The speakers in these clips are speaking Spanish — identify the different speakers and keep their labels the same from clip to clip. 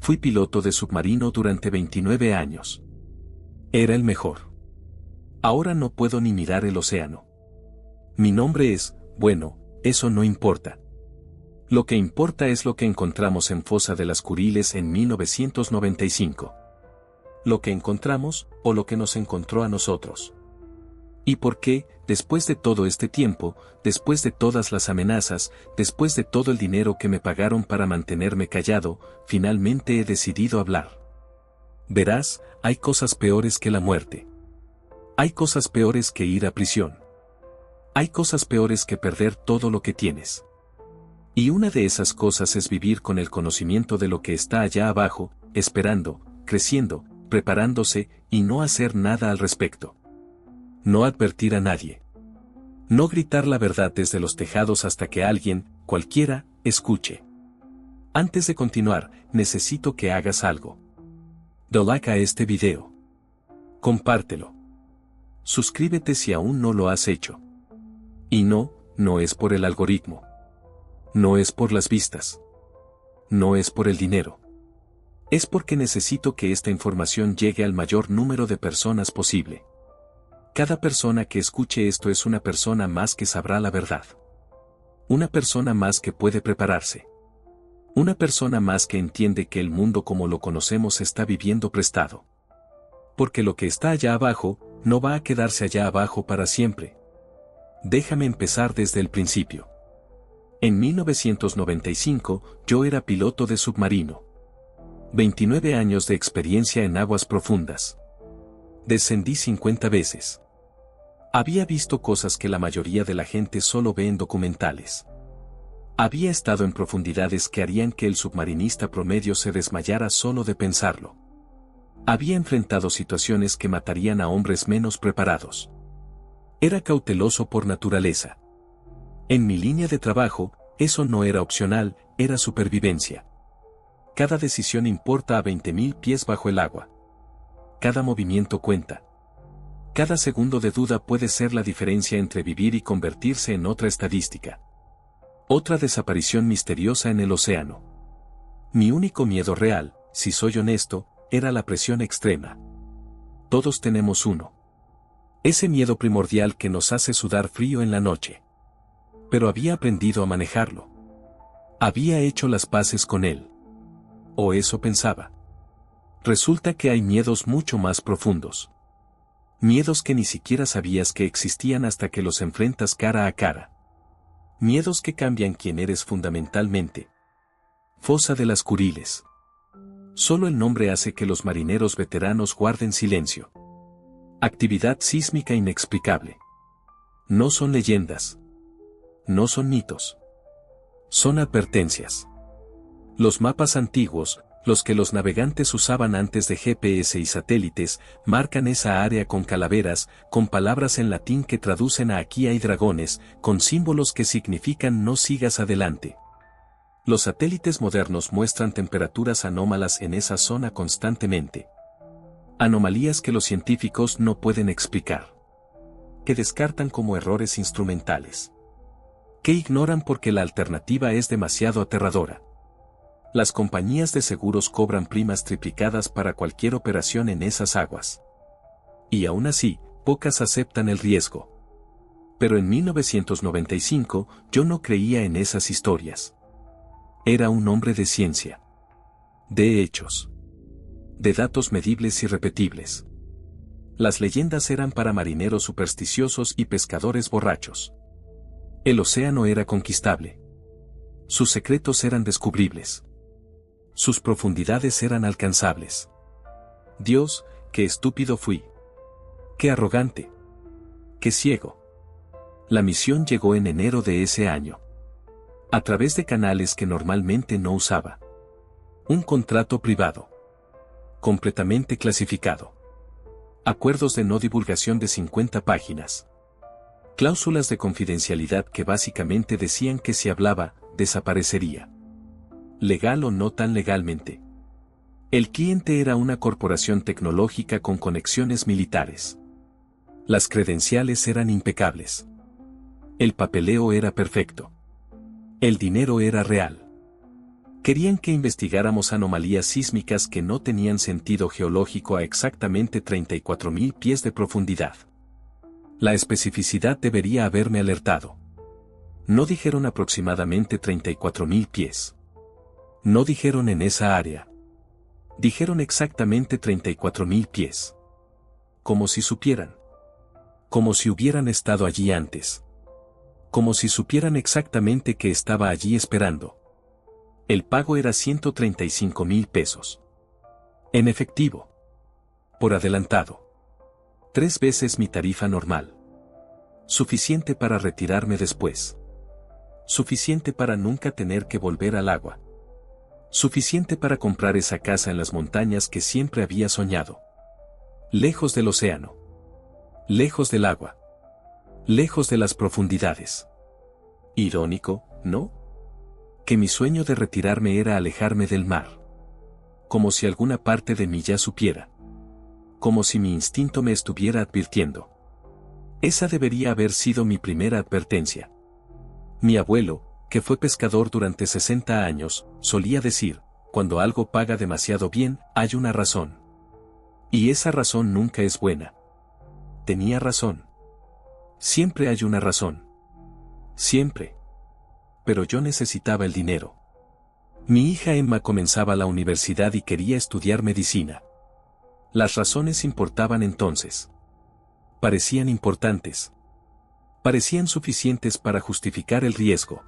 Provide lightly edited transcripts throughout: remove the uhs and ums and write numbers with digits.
Speaker 1: Fui piloto de submarino durante 29 años. Era el mejor. Ahora no puedo ni mirar el océano. Mi nombre es, bueno, eso no importa. Lo que importa es lo que encontramos en Fosa de las Kuriles en 1995. Lo que encontramos, o lo que nos encontró a nosotros. ¿Y por qué, después de todo este tiempo, después de todas las amenazas, después de todo el dinero que me pagaron para mantenerme callado, finalmente he decidido hablar? Verás, hay cosas peores que la muerte. Hay cosas peores que ir a prisión. Hay cosas peores que perder todo lo que tienes. Y una de esas cosas es vivir con el conocimiento de lo que está allá abajo, esperando, creciendo, preparándose, y no hacer nada al respecto. No advertir a nadie. No gritar la verdad desde los tejados hasta que alguien, cualquiera, escuche. Antes de continuar, necesito que hagas algo. Da like a este video. Compártelo. Suscríbete si aún no lo has hecho. Y no es por el algoritmo. No es por las vistas. No es por el dinero. Es porque necesito que esta información llegue al mayor número de personas posible. Cada persona que escuche esto es una persona más que sabrá la verdad. Una persona más que puede prepararse. Una persona más que entiende que el mundo como lo conocemos está viviendo prestado. Porque lo que está allá abajo, no va a quedarse allá abajo para siempre. Déjame empezar desde el principio. En 1995, yo era piloto de submarino. 29 años de experiencia en aguas profundas. Descendí 50 veces. Había visto cosas que la mayoría de la gente solo ve en documentales. Había estado en profundidades que harían que el submarinista promedio se desmayara solo de pensarlo. Había enfrentado situaciones que matarían a hombres menos preparados. Era cauteloso por naturaleza. En mi línea de trabajo, eso no era opcional, era supervivencia. Cada decisión importa a 20.000 pies bajo el agua. Cada movimiento cuenta. Cada segundo de duda puede ser la diferencia entre vivir y convertirse en otra estadística. Otra desaparición misteriosa en el océano. Mi único miedo real, si soy honesto, era la presión extrema. Todos tenemos uno. Ese miedo primordial que nos hace sudar frío en la noche. Pero había aprendido a manejarlo. Había hecho las paces con él. O eso pensaba. Resulta que hay miedos mucho más profundos. Miedos que ni siquiera sabías que existían hasta que los enfrentas cara a cara. Miedos que cambian quién eres fundamentalmente. Fosa de las Kuriles. Solo el nombre hace que los marineros veteranos guarden silencio. Actividad sísmica inexplicable. No son leyendas. No son mitos. Son advertencias. Los mapas antiguos, los que los navegantes usaban antes de GPS y satélites, marcan esa área con calaveras, con palabras en latín que traducen a aquí hay dragones, con símbolos que significan no sigas adelante. Los satélites modernos muestran temperaturas anómalas en esa zona constantemente. Anomalías que los científicos no pueden explicar. Que descartan como errores instrumentales. Que ignoran porque la alternativa es demasiado aterradora. Las compañías de seguros cobran primas triplicadas para cualquier operación en esas aguas. Y aún así, pocas aceptan el riesgo. Pero en 1995, yo no creía en esas historias. Era un hombre de ciencia. De hechos. De datos medibles y repetibles. Las leyendas eran para marineros supersticiosos y pescadores borrachos. El océano era conquistable. Sus secretos eran descubribles. Sus profundidades eran alcanzables. Dios, qué estúpido fui. Qué arrogante. Qué ciego. La misión llegó en enero de ese año. A través de canales que normalmente no usaba. Un contrato privado. Completamente clasificado. Acuerdos de no divulgación de 50 páginas. Cláusulas de confidencialidad que básicamente decían que si hablaba, desaparecería. Legal o no tan legalmente. El cliente era una corporación tecnológica con conexiones militares. Las credenciales eran impecables. El papeleo era perfecto. El dinero era real. Querían que investigáramos anomalías sísmicas que no tenían sentido geológico a exactamente 34.000 pies de profundidad. La especificidad debería haberme alertado. No dijeron aproximadamente 34.000 pies. No dijeron en esa área. Dijeron exactamente 34.000 pies. Como si supieran. Como si hubieran estado allí antes. Como si supieran exactamente que estaba allí esperando. El pago era 135.000 pesos. En efectivo. Por adelantado. 3 veces mi tarifa normal. Suficiente para retirarme después. Suficiente para nunca tener que volver al agua. Suficiente para comprar esa casa en las montañas que siempre había soñado. Lejos del océano. Lejos del agua. Lejos de las profundidades. Irónico, ¿no? Que mi sueño de retirarme era alejarme del mar. Como si alguna parte de mí ya supiera. Como si mi instinto me estuviera advirtiendo. Esa debería haber sido mi primera advertencia. Mi abuelo, que fue pescador durante 60 años, solía decir, cuando algo paga demasiado bien, hay una razón. Y esa razón nunca es buena. Tenía razón. Siempre hay una razón. Siempre. Pero yo necesitaba el dinero. Mi hija Emma comenzaba la universidad y quería estudiar medicina. Las razones importaban entonces. Parecían importantes. Parecían suficientes para justificar el riesgo.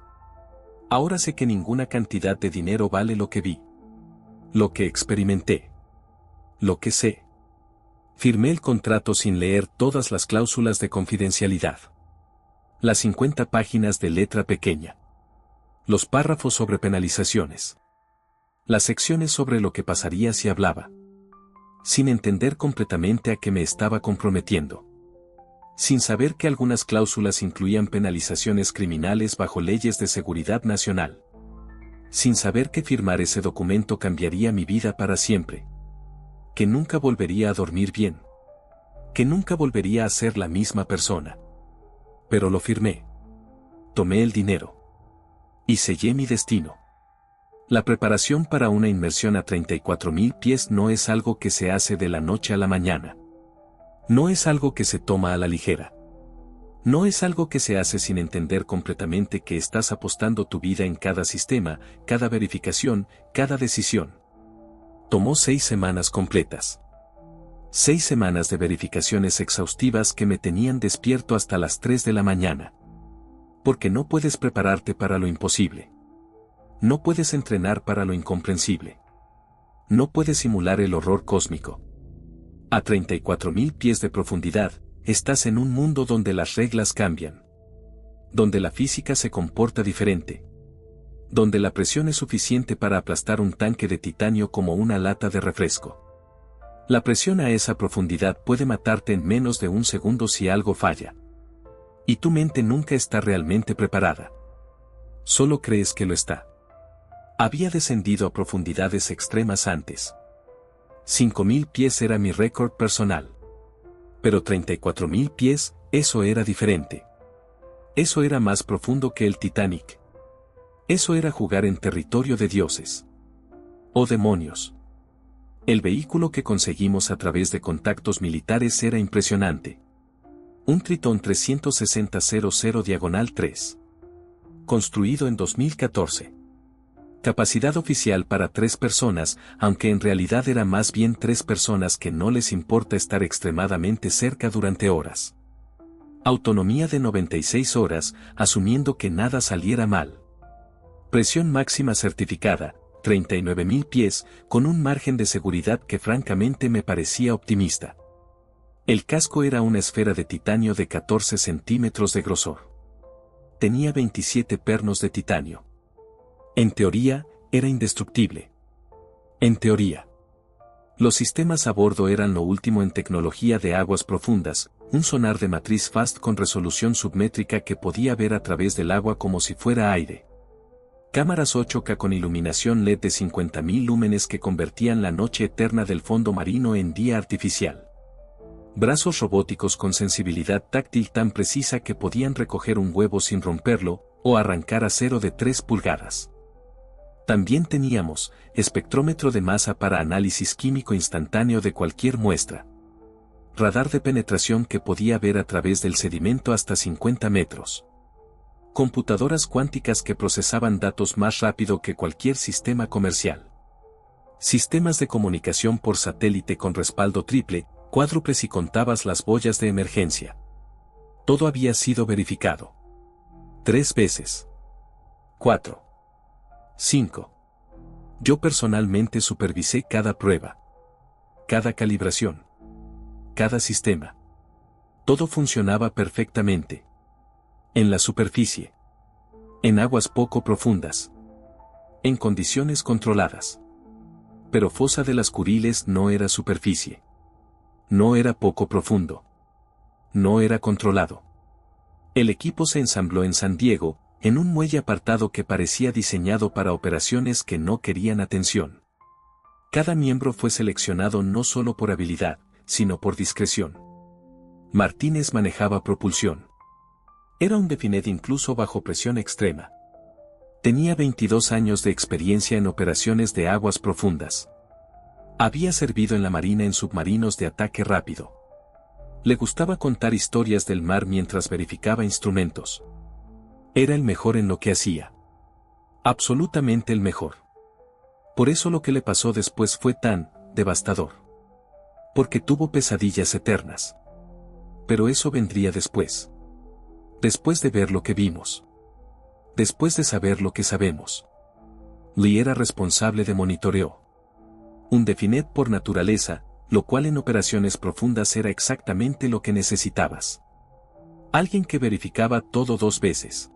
Speaker 1: Ahora sé que ninguna cantidad de dinero vale lo que vi. Lo que experimenté. Lo que sé. Firmé el contrato sin leer todas las cláusulas de confidencialidad. Las 50 páginas de letra pequeña. Los párrafos sobre penalizaciones. Las secciones sobre lo que pasaría si hablaba. Sin entender completamente a qué me estaba comprometiendo. Sin saber que algunas cláusulas incluían penalizaciones criminales bajo leyes de seguridad nacional. Sin saber que firmar ese documento cambiaría mi vida para siempre. Que nunca volvería a dormir bien. Que nunca volvería a ser la misma persona. Pero lo firmé. Tomé el dinero. Y sellé mi destino. La preparación para una inmersión a 34.000 pies no es algo que se hace de la noche a la mañana. No es algo que se toma a la ligera. No es algo que se hace sin entender completamente que estás apostando tu vida en cada sistema, cada verificación, cada decisión. Tomó 6 semanas completas. 6 semanas de verificaciones exhaustivas que me tenían despierto hasta las 3 de la mañana. Porque no puedes prepararte para lo imposible. No puedes entrenar para lo incomprensible. No puedes simular el horror cósmico. A 34.000 pies de profundidad, estás en un mundo donde las reglas cambian. Donde la física se comporta diferente. Donde la presión es suficiente para aplastar un tanque de titanio como una lata de refresco. La presión a esa profundidad puede matarte en menos de un segundo si algo falla. Y tu mente nunca está realmente preparada. Solo crees que lo está. Había descendido a profundidades extremas antes. 5.000 pies era mi récord personal. Pero 34.000 pies, eso era diferente. Eso era más profundo que el Titanic. Eso era jugar en territorio de dioses. O demonios. El vehículo que conseguimos a través de contactos militares era impresionante. Un Tritón 360-00-3. Construido en 2014. Capacidad oficial para 3 personas, aunque en realidad era más bien 3 personas que no les importa estar extremadamente cerca durante horas. Autonomía de 96 horas, asumiendo que nada saliera mal. Presión máxima certificada, 39.000 pies, con un margen de seguridad que francamente me parecía optimista. El casco era una esfera de titanio de 14 centímetros de grosor. Tenía 27 pernos de titanio. En teoría, era indestructible. En teoría. Los sistemas a bordo eran lo último en tecnología de aguas profundas, un sonar de matriz FAST con resolución submétrica que podía ver a través del agua como si fuera aire. Cámaras 8K con iluminación LED de 50.000 lúmenes que convertían la noche eterna del fondo marino en día artificial. Brazos robóticos con sensibilidad táctil tan precisa que podían recoger un huevo sin romperlo, o arrancar acero de 3 pulgadas. También teníamos espectrómetro de masa para análisis químico instantáneo de cualquier muestra. Radar de penetración que podía ver a través del sedimento hasta 50 metros. Computadoras cuánticas que procesaban datos más rápido que cualquier sistema comercial. Sistemas de comunicación por satélite con respaldo triple, cuádruple si contabas las boyas de emergencia. Todo había sido verificado. 3 veces. 4. 5. Yo personalmente supervisé cada prueba. Cada calibración. Cada sistema. Todo funcionaba perfectamente. En la superficie. En aguas poco profundas. En condiciones controladas. Pero Fosa de las Kuriles no era superficie. No era poco profundo. No era controlado. El equipo se ensambló en San Diego, en un muelle apartado que parecía diseñado para operaciones que no querían atención. Cada miembro fue seleccionado no solo por habilidad, sino por discreción. Martínez manejaba propulsión. Era un Definet incluso bajo presión extrema. Tenía 22 años de experiencia en operaciones de aguas profundas. Había servido en la marina en submarinos de ataque rápido. Le gustaba contar historias del mar mientras verificaba instrumentos. Era el mejor en lo que hacía. Absolutamente el mejor. Por eso lo que le pasó después fue tan devastador. Porque tuvo pesadillas eternas. Pero eso vendría después. Después de ver lo que vimos. Después de saber lo que sabemos. Lee era responsable de monitoreo. Un Definet por naturaleza, lo cual en operaciones profundas era exactamente lo que necesitabas. Alguien que verificaba todo 2 veces.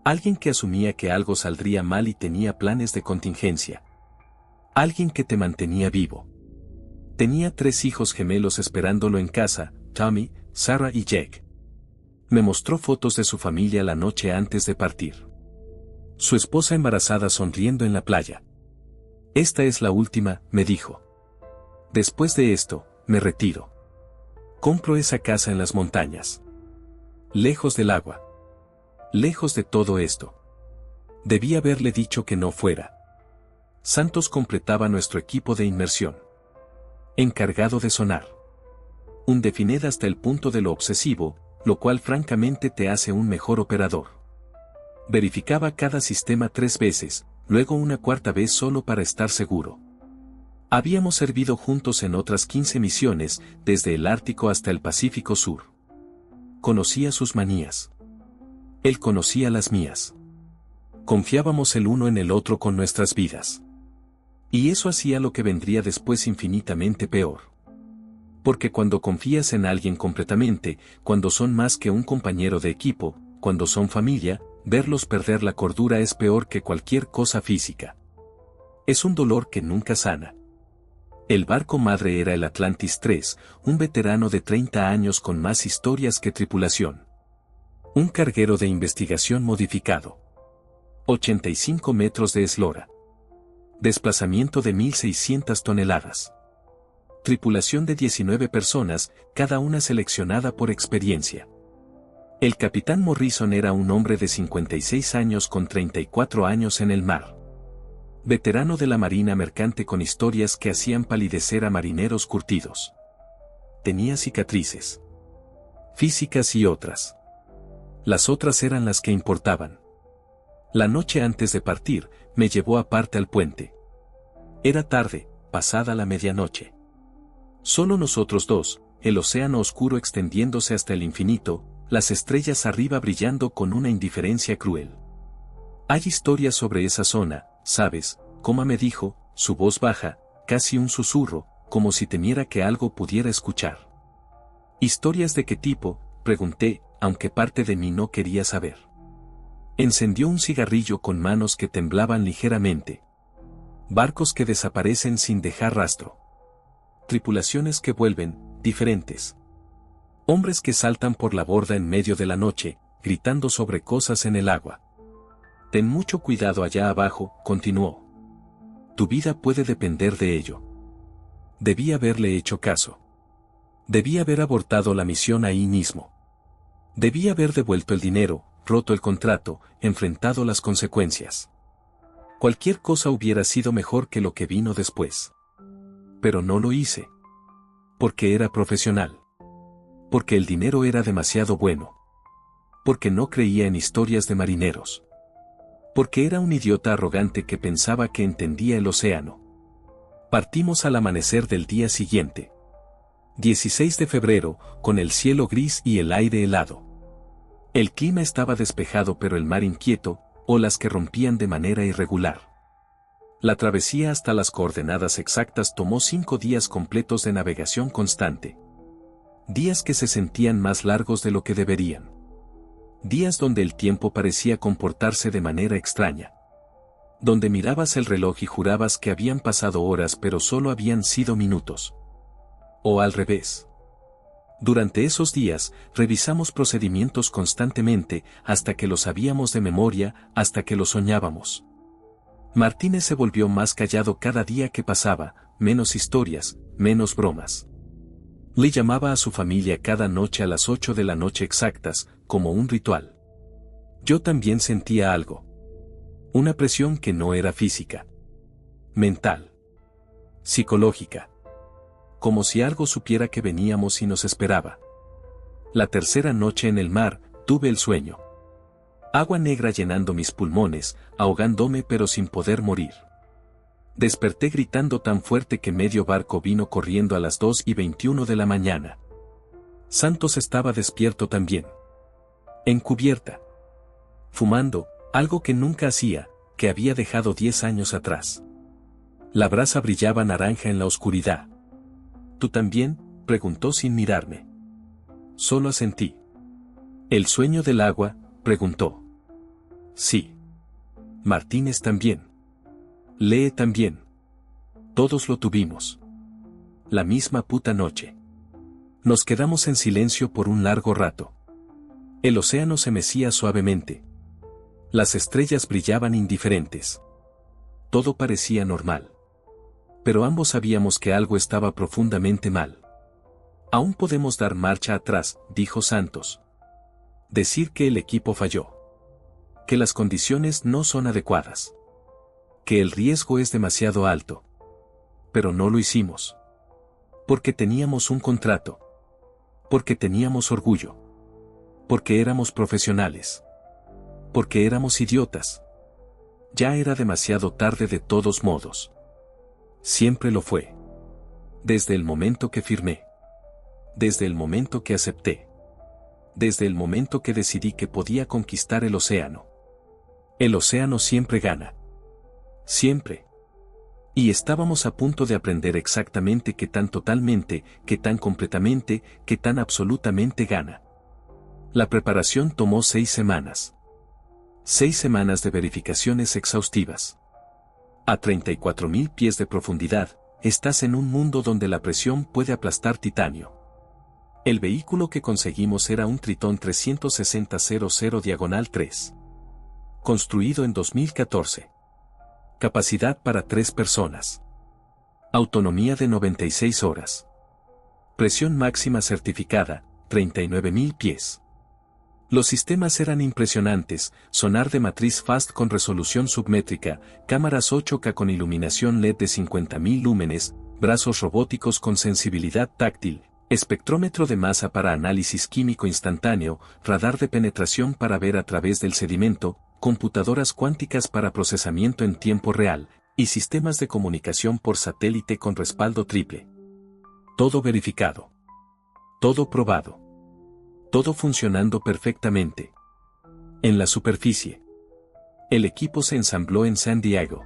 Speaker 1: Alguien que asumía que algo saldría mal y tenía planes de contingencia. Alguien que te mantenía vivo. Tenía 3 hijos gemelos esperándolo en casa, Tommy, Sarah y Jake. Me mostró fotos de su familia la noche antes de partir. Su esposa embarazada sonriendo en la playa. Esta es la última, me dijo. Después de esto, me retiro. Compro esa casa en las montañas. Lejos del agua. Lejos de todo esto. Debí haberle dicho que no fuera. Santos completaba nuestro equipo de inmersión. Encargado de sonar. Un Definet hasta el punto de lo obsesivo, lo cual francamente te hace un mejor operador. Verificaba cada sistema 3 veces, luego una 4ª vez solo para estar seguro. Habíamos servido juntos en otras 15 misiones, desde el Ártico hasta el Pacífico Sur. Conocía sus manías. Él conocía las mías. Confiábamos el uno en el otro con nuestras vidas. Y eso hacía lo que vendría después infinitamente peor. Porque cuando confías en alguien completamente, cuando son más que un compañero de equipo, cuando son familia, verlos perder la cordura es peor que cualquier cosa física. Es un dolor que nunca sana. El barco madre era el Atlantis III, un veterano de 30 años con más historias que tripulación. Un carguero de investigación modificado. 85 metros de eslora. Desplazamiento de 1.600 toneladas. Tripulación de 19 personas, cada una seleccionada por experiencia. El capitán Morrison era un hombre de 56 años con 34 años en el mar. Veterano de la marina mercante con historias que hacían palidecer a marineros curtidos. Tenía cicatrices. Físicas y otras. Las otras eran las que importaban. La noche antes de partir, me llevó aparte al puente. Era tarde, pasada la medianoche. Solo nosotros 2, el océano oscuro extendiéndose hasta el infinito, las estrellas arriba brillando con una indiferencia cruel. Hay historias sobre esa zona, ¿sabes? Coma me dijo, su voz baja, casi un susurro, como si temiera que algo pudiera escuchar. ¿Historias de qué tipo?, pregunté, aunque parte de mí no quería saber. Encendió un cigarrillo con manos que temblaban ligeramente. Barcos que desaparecen sin dejar rastro. Tripulaciones que vuelven, diferentes. Hombres que saltan por la borda en medio de la noche, gritando sobre cosas en el agua. Ten mucho cuidado allá abajo, continuó. Tu vida puede depender de ello. Debí haberle hecho caso. Debí haber abortado la misión ahí mismo. Debí haber devuelto el dinero, roto el contrato, enfrentado las consecuencias. Cualquier cosa hubiera sido mejor que lo que vino después. Pero no lo hice. Porque era profesional. Porque el dinero era demasiado bueno. Porque no creía en historias de marineros. Porque era un idiota arrogante que pensaba que entendía el océano. Partimos al amanecer del día siguiente. 16 de febrero, con el cielo gris y el aire helado. El clima estaba despejado pero el mar inquieto, olas que rompían de manera irregular. La travesía hasta las coordenadas exactas tomó 5 días completos de navegación constante. Días que se sentían más largos de lo que deberían. Días donde el tiempo parecía comportarse de manera extraña. Donde mirabas el reloj y jurabas que habían pasado horas pero solo habían sido minutos. O al revés. Durante esos días, revisamos procedimientos constantemente, hasta que los sabíamos de memoria, hasta que los soñábamos. Martínez se volvió más callado cada día que pasaba, menos historias, menos bromas. Le llamaba a su familia cada noche a las 8 de la noche exactas, como un ritual. Yo también sentía algo. Una presión que no era física. Mental. Psicológica. Como si algo supiera que veníamos y nos esperaba. La tercera noche en el mar, tuve el sueño. Agua negra llenando mis pulmones, ahogándome pero sin poder morir. Desperté gritando tan fuerte que medio barco vino corriendo a las 2:21 de la mañana. Santos estaba despierto también. En cubierta. Fumando, algo que nunca hacía, que había dejado 10 años atrás. La brasa brillaba naranja en la oscuridad. ¿Tú también?, preguntó sin mirarme. Solo asentí. ¿El sueño del agua?, preguntó. Sí. Martínez también. Lee también. Todos lo tuvimos. La misma puta noche. Nos quedamos en silencio por un largo rato. El océano se mecía suavemente. Las estrellas brillaban indiferentes. Todo parecía normal. Pero ambos sabíamos que algo estaba profundamente mal. Aún podemos dar marcha atrás, dijo Santos. Decir que el equipo falló. Que las condiciones no son adecuadas. Que el riesgo es demasiado alto. Pero no lo hicimos. Porque teníamos un contrato. Porque teníamos orgullo. Porque éramos profesionales. Porque éramos idiotas. Ya era demasiado tarde de todos modos. Siempre lo fue. Desde el momento que firmé. Desde el momento que acepté. Desde el momento que decidí que podía conquistar el océano. El océano siempre gana. Siempre. Y estábamos a punto de aprender exactamente qué tan totalmente, qué tan completamente, qué tan absolutamente gana. La preparación tomó 6 semanas. 6 semanas de verificaciones exhaustivas. A 34.000 pies de profundidad, estás en un mundo donde la presión puede aplastar titanio. El vehículo que conseguimos era un Tritón 360-00-3. Construido en 2014. Capacidad para 3 personas. Autonomía de 96 horas. Presión máxima certificada, 39.000 pies. Los sistemas eran impresionantes, sonar de matriz FAST con resolución submétrica, cámaras 8K con iluminación LED de 50.000 lúmenes, brazos robóticos con sensibilidad táctil, espectrómetro de masa para análisis químico instantáneo, radar de penetración para ver a través del sedimento, computadoras cuánticas para procesamiento en tiempo real, y sistemas de comunicación por satélite con respaldo triple. Todo verificado. Todo probado. Todo funcionando perfectamente. En la superficie. El equipo se ensambló en San Diego.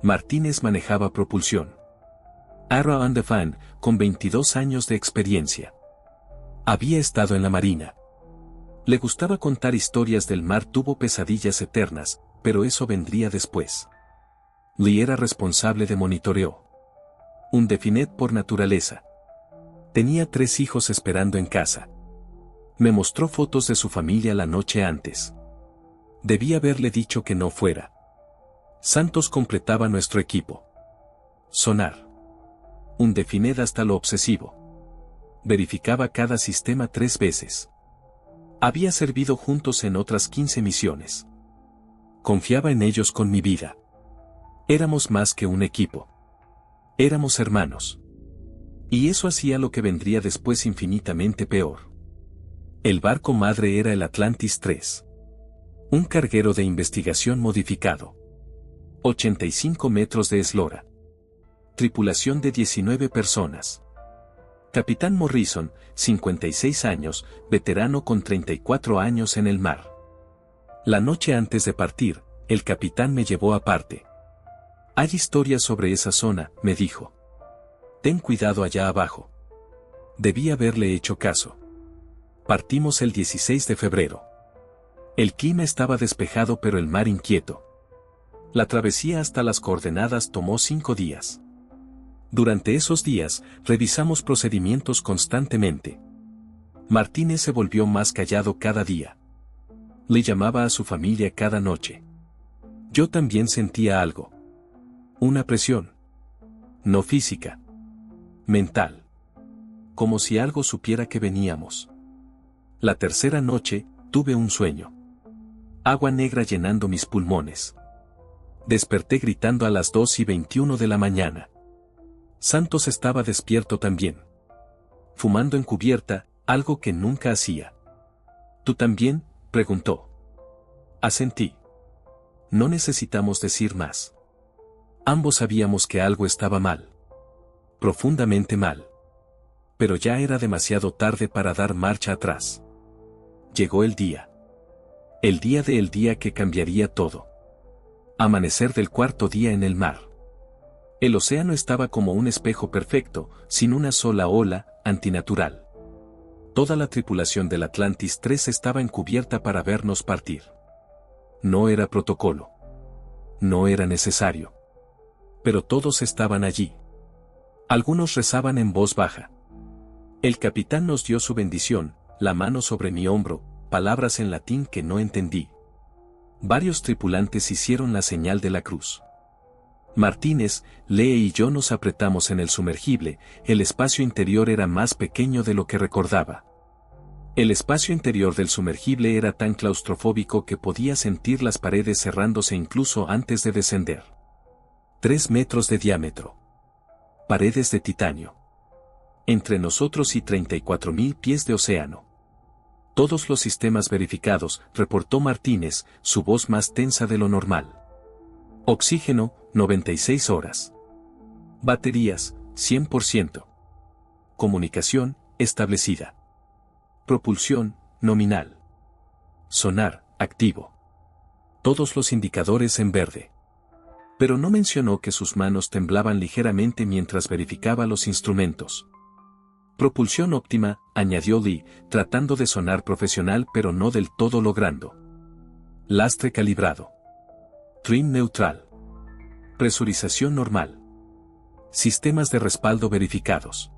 Speaker 1: Martínez manejaba propulsión. Arrow and the Fan, con 22 años de experiencia. Había estado en la marina. Le gustaba contar historias del mar, tuvo pesadillas eternas, pero eso vendría después. Lee era responsable de monitoreo. Un Definet por naturaleza. Tenía 3 hijos esperando en casa. Me mostró fotos de su familia la noche antes. Debí haberle dicho que no fuera. Santos completaba nuestro equipo. Sonar. Un Definet hasta lo obsesivo. Verificaba cada sistema 3 veces. Había servido juntos en otras 15 misiones. Confiaba en ellos con mi vida. Éramos más que un equipo. Éramos hermanos. Y eso hacía lo que vendría después infinitamente peor. El barco madre era el Atlantis III. Un carguero de investigación modificado. 85 metros de eslora. Tripulación de 19 personas. Capitán Morrison, 56 años, veterano con 34 años en el mar. La noche antes de partir, el capitán me llevó aparte. Hay historias sobre esa zona, me dijo. Ten cuidado allá abajo. Debí haberle hecho caso. Partimos el 16 de febrero. El clima estaba despejado pero el mar inquieto. La travesía hasta las coordenadas tomó 5 días. Durante esos días, revisamos procedimientos constantemente. Martínez se volvió más callado cada día. Le llamaba a su familia cada noche. Yo también sentía algo. Una presión. No física. Mental. Como si algo supiera que veníamos. La tercera noche, tuve un sueño. Agua negra llenando mis pulmones. Desperté gritando a las 2:21 de la mañana. Santos estaba despierto también. Fumando en cubierta, algo que nunca hacía. ¿Tú también?, preguntó. Asentí. No necesitamos decir más. Ambos sabíamos que algo estaba mal. Profundamente mal. Pero ya era demasiado tarde para dar marcha atrás. Llegó el día. El día que cambiaría todo. Amanecer del cuarto día en el mar. El océano estaba como un espejo perfecto, sin una sola ola, antinatural. Toda la tripulación del Atlantis III estaba encubierta para vernos partir. No era protocolo. No era necesario. Pero todos estaban allí. Algunos rezaban en voz baja. El capitán nos dio su bendición, la mano sobre mi hombro, palabras en latín que no entendí. Varios tripulantes hicieron la señal de la cruz. Martínez, Lee y yo nos apretamos en el sumergible, el espacio interior era más pequeño de lo que recordaba. El espacio interior del sumergible era tan claustrofóbico que podía sentir las paredes cerrándose incluso antes de descender. 3 metros de diámetro. Paredes de titanio. Entre nosotros y 34.000 pies de océano. Todos los sistemas verificados, reportó Martínez, su voz más tensa de lo normal. Oxígeno, 96 horas. Baterías, 100%. Comunicación, establecida. Propulsión, nominal. Sonar, activo. Todos los indicadores en verde. Pero no mencionó que sus manos temblaban ligeramente mientras verificaba los instrumentos. Propulsión óptima, añadió Lee, tratando de sonar profesional pero no del todo logrando. Lastre calibrado. Trim neutral. Presurización normal. Sistemas de respaldo verificados.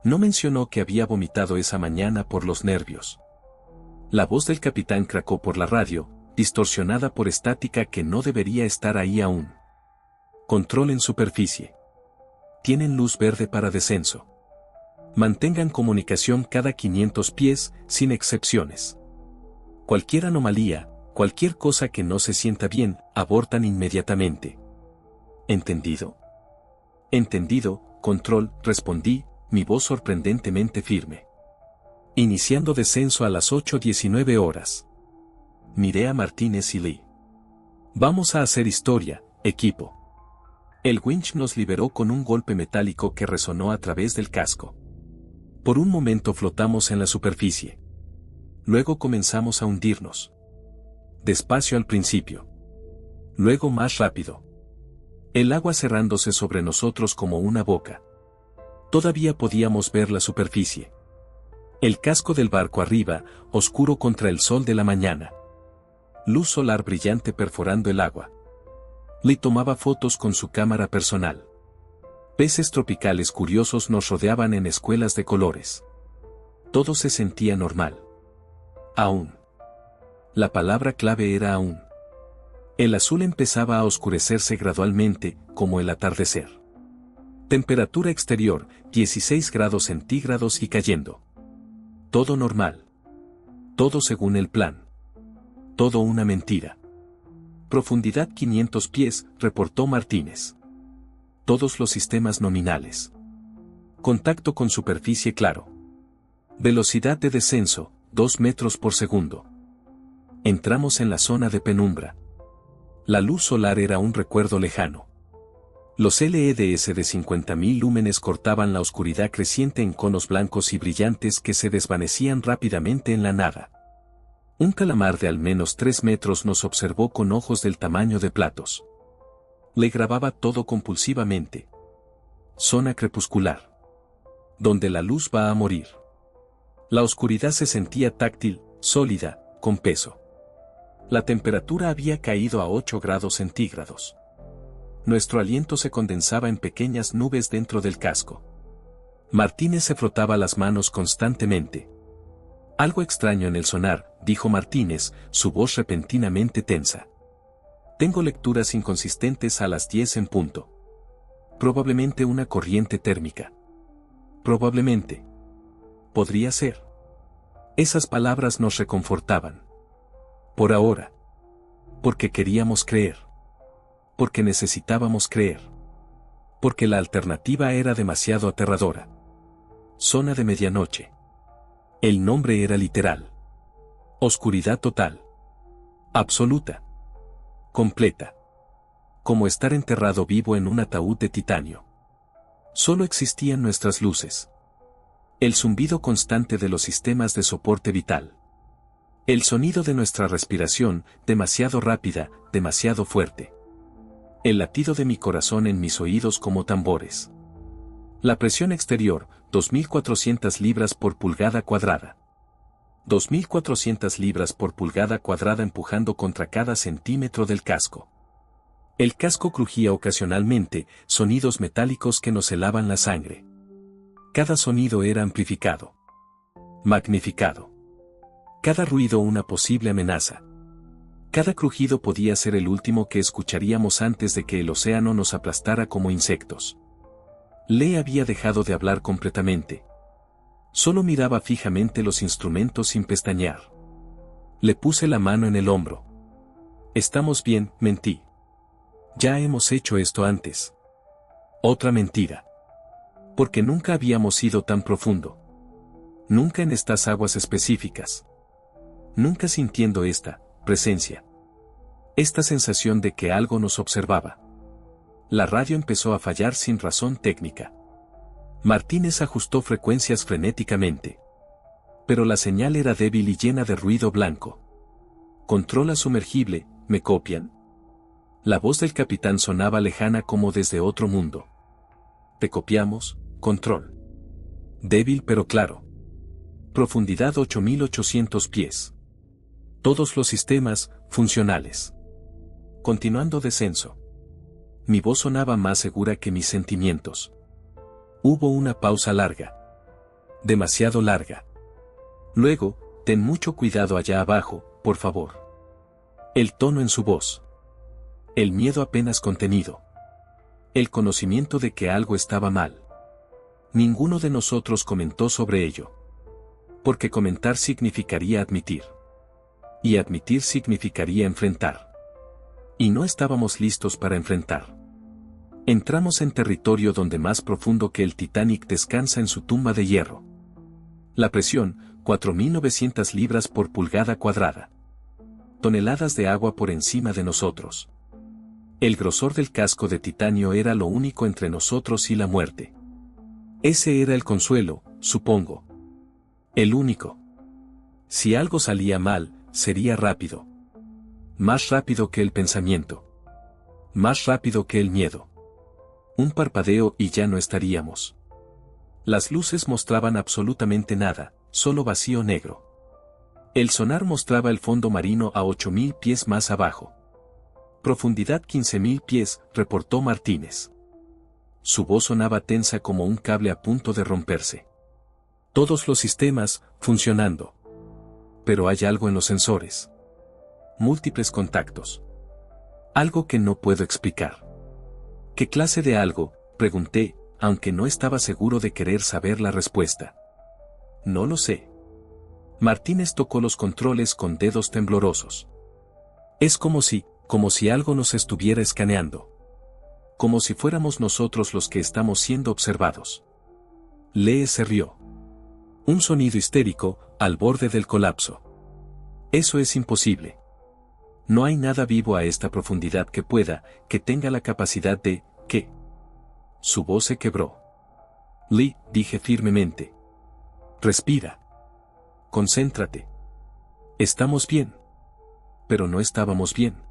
Speaker 1: No mencionó que había vomitado esa mañana por los nervios. La voz del capitán cracó por la radio, distorsionada por estática que no debería estar ahí aún. Control en superficie. Tienen luz verde para descenso. Mantengan comunicación cada 500 pies, sin excepciones. Cualquier anomalía, cualquier cosa que no se sienta bien, abortan inmediatamente. ¿Entendido? Entendido, control, respondí, mi voz sorprendentemente firme. Iniciando descenso a las 8:19 horas. Miré a Martínez y Lee. Vamos a hacer historia, equipo. El winch nos liberó con un golpe metálico que resonó a través del casco. Por un momento flotamos en la superficie. Luego comenzamos a hundirnos. Despacio al principio. Luego más rápido. El agua cerrándose sobre nosotros como una boca. Todavía podíamos ver la superficie. El casco del barco arriba, oscuro contra el sol de la mañana. Luz solar brillante perforando el agua. Lee tomaba fotos con su cámara personal. Peces tropicales curiosos nos rodeaban en escuelas de colores. Todo se sentía normal. Aún. La palabra clave era aún. El azul empezaba a oscurecerse gradualmente, como el atardecer. Temperatura exterior, 16 grados centígrados y cayendo. Todo normal. Todo según el plan. Todo una mentira. Profundidad 500 pies, reportó Martínez. Todos los sistemas nominales. Contacto con superficie claro. Velocidad de descenso, 2 metros por segundo. Entramos en la zona de penumbra. La luz solar era un recuerdo lejano. Los LEDs de 50.000 lúmenes cortaban la oscuridad creciente en conos blancos y brillantes que se desvanecían rápidamente en la nada. Un calamar de al menos 3 metros nos observó con ojos del tamaño de platos. Le grababa todo compulsivamente. Zona crepuscular. Donde la luz va a morir. La oscuridad se sentía táctil, sólida, con peso. La temperatura había caído a 8 grados centígrados. Nuestro aliento se condensaba en pequeñas nubes dentro del casco. Martínez se frotaba las manos constantemente. Algo extraño en el sonar, dijo Martínez, su voz repentinamente tensa. Tengo lecturas inconsistentes a las 10 en punto. Probablemente una corriente térmica. Probablemente. Podría ser. Esas palabras nos reconfortaban. Por ahora. Porque queríamos creer. Porque necesitábamos creer. Porque la alternativa era demasiado aterradora. Zona de medianoche. El nombre era literal. Oscuridad total. Absoluta. Completa. Como estar enterrado vivo en un ataúd de titanio. Solo existían nuestras luces. El zumbido constante de los sistemas de soporte vital. El sonido de nuestra respiración, demasiado rápida, demasiado fuerte. El latido de mi corazón en mis oídos como tambores. La presión exterior, 2.400 libras por pulgada cuadrada. 2.400 libras por pulgada cuadrada empujando contra cada centímetro del casco. El casco crujía ocasionalmente, sonidos metálicos que nos helaban la sangre. Cada sonido era amplificado. Magnificado. Cada ruido una posible amenaza. Cada crujido podía ser el último que escucharíamos antes de que el océano nos aplastara como insectos. Le había dejado de hablar completamente. Solo miraba fijamente los instrumentos sin pestañear. Le puse la mano en el hombro. Estamos bien, mentí. Ya hemos hecho esto antes. Otra mentira. Porque nunca habíamos ido tan profundo. Nunca en estas aguas específicas. Nunca sintiendo esta presencia. Esta sensación de que algo nos observaba. La radio empezó a fallar sin razón técnica. Martínez ajustó frecuencias frenéticamente. Pero la señal era débil y llena de ruido blanco. Controla sumergible, ¿me copian? La voz del capitán sonaba lejana como desde otro mundo. Te copiamos, control. Débil pero claro. Profundidad 8.800 pies. Todos los sistemas, funcionales. Continuando descenso. Mi voz sonaba más segura que mis sentimientos. Hubo una pausa larga. Demasiado larga. Luego, ten mucho cuidado allá abajo, por favor. El tono en su voz. El miedo apenas contenido. El conocimiento de que algo estaba mal. Ninguno de nosotros comentó sobre ello. Porque comentar significaría admitir. Y admitir significaría enfrentar. Y no estábamos listos para enfrentar. Entramos en territorio donde más profundo que el Titanic descansa en su tumba de hierro. La presión, 4.900 libras por pulgada cuadrada. Toneladas de agua por encima de nosotros. El grosor del casco de titanio era lo único entre nosotros y la muerte. Ese era el consuelo, supongo. El único. Si algo salía mal, sería rápido. Más rápido que el pensamiento. Más rápido que el miedo. Un parpadeo y ya no estaríamos. Las luces mostraban absolutamente nada, solo vacío negro. El sonar mostraba el fondo marino a 8.000 pies más abajo. Profundidad 15.000 pies, reportó Martínez. Su voz sonaba tensa como un cable a punto de romperse. Todos los sistemas, funcionando. Pero hay algo en los sensores. Múltiples contactos. Algo que no puedo explicar. ¿Qué clase de algo?, pregunté, aunque no estaba seguro de querer saber la respuesta. No lo sé. Martínez tocó los controles con dedos temblorosos. Es como si, Como si algo nos estuviera escaneando. Como si fuéramos nosotros los que estamos siendo observados. Lee se rió. Un sonido histérico, al borde del colapso. Eso es imposible. No hay nada vivo a esta profundidad que tenga la capacidad de, ¿qué? Su voz se quebró. Lee, dije firmemente. Respira. Concéntrate. Estamos bien. Pero no estábamos bien.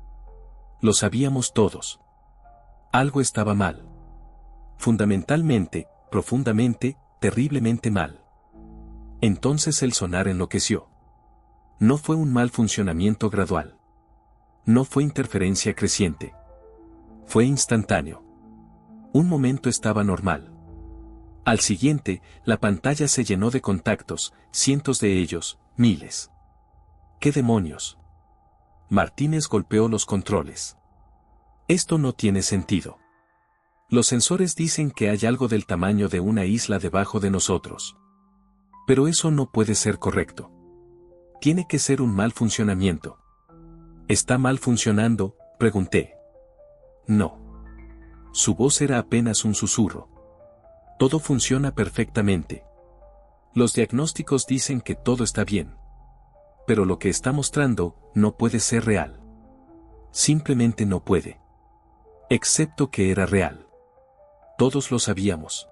Speaker 1: Lo sabíamos todos. Algo estaba mal. Fundamentalmente, profundamente, terriblemente mal. Entonces el sonar enloqueció. No fue un mal funcionamiento gradual. No fue interferencia creciente. Fue instantáneo. Un momento estaba normal. Al siguiente, la pantalla se llenó de contactos, cientos de ellos, miles. ¿Qué demonios? Martínez golpeó los controles. Esto no tiene sentido. Los sensores dicen que hay algo del tamaño de una isla debajo de nosotros. Pero eso no puede ser correcto. Tiene que ser un mal funcionamiento. ¿Está mal funcionando?, pregunté. No. Su voz era apenas un susurro. Todo funciona perfectamente. Los diagnósticos dicen que todo está bien. Pero lo que está mostrando no puede ser real. Simplemente no puede. Excepto que era real. Todos lo sabíamos.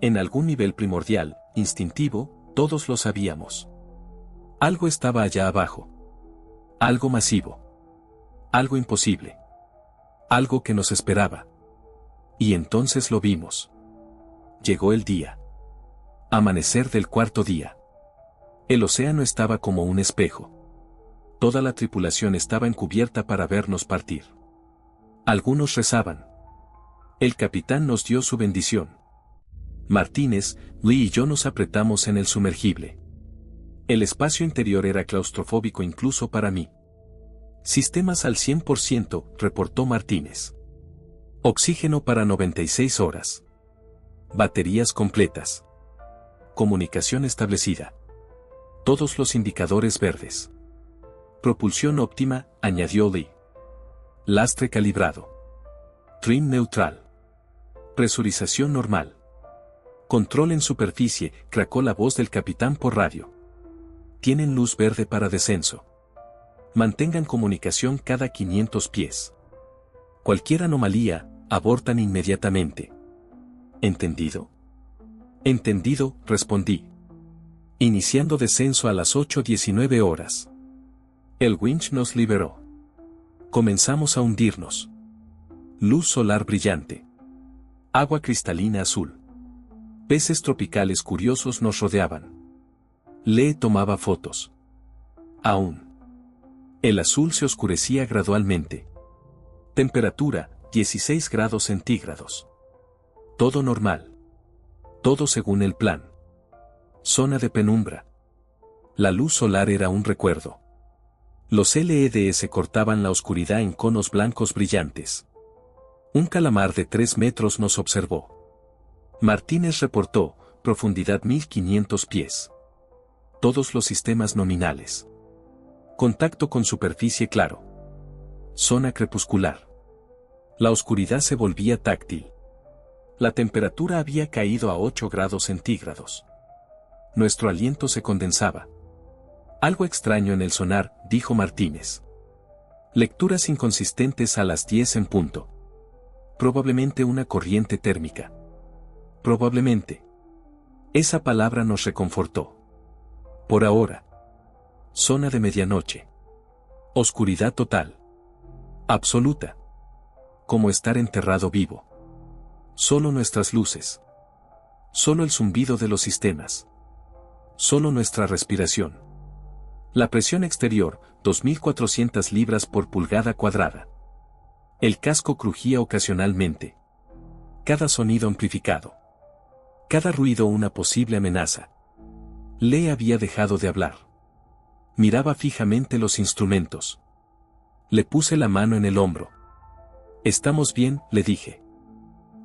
Speaker 1: En algún nivel primordial, instintivo, todos lo sabíamos. Algo estaba allá abajo. Algo masivo. Algo imposible. Algo que nos esperaba. Y entonces lo vimos. Llegó el día. Amanecer del cuarto día. El océano estaba como un espejo. Toda la tripulación estaba encubierta para vernos partir. Algunos rezaban. El capitán nos dio su bendición. Martínez, Lee y yo nos apretamos en el sumergible. El espacio interior era claustrofóbico incluso para mí. Sistemas al 100%, reportó Martínez. Oxígeno para 96 horas. Baterías completas. Comunicación establecida. Todos los indicadores verdes. Propulsión óptima, añadió Lee. Lastre calibrado. Trim neutral. Presurización normal. Control en superficie, cracó la voz del capitán por radio. Tienen luz verde para descenso. Mantengan comunicación cada 500 pies. Cualquier anomalía, abortan inmediatamente. ¿Entendido? Entendido, respondí. Iniciando descenso a las 8:19 horas. El winch nos liberó. Comenzamos a hundirnos. Luz solar brillante. Agua cristalina azul. Peces tropicales curiosos nos rodeaban. Lee tomaba fotos. Aún. El azul se oscurecía gradualmente. Temperatura, 16 grados centígrados. Todo normal. Todo según el plan. Zona de penumbra. La luz solar era un recuerdo. Los LEDs cortaban la oscuridad en conos blancos brillantes. Un calamar de 3 metros nos observó. Martínez reportó, profundidad 1500 pies. Todos los sistemas nominales. Contacto con superficie claro. Zona crepuscular. La oscuridad se volvía táctil. La temperatura había caído a 8 grados centígrados. Nuestro aliento se condensaba. Algo extraño en el sonar, dijo Martínez. Lecturas inconsistentes a las 10 en punto. Probablemente una corriente térmica. Probablemente. Esa palabra nos reconfortó. Por ahora. Zona de medianoche. Oscuridad total. Absoluta. Como estar enterrado vivo. Solo nuestras luces. Solo el zumbido de los sistemas. Solo nuestra respiración. La presión exterior, 2400 libras por pulgada cuadrada. El casco crujía ocasionalmente. Cada sonido amplificado. Cada ruido una posible amenaza. Lee había dejado de hablar. Miraba fijamente los instrumentos. Le puse la mano en el hombro. Estamos bien, le dije.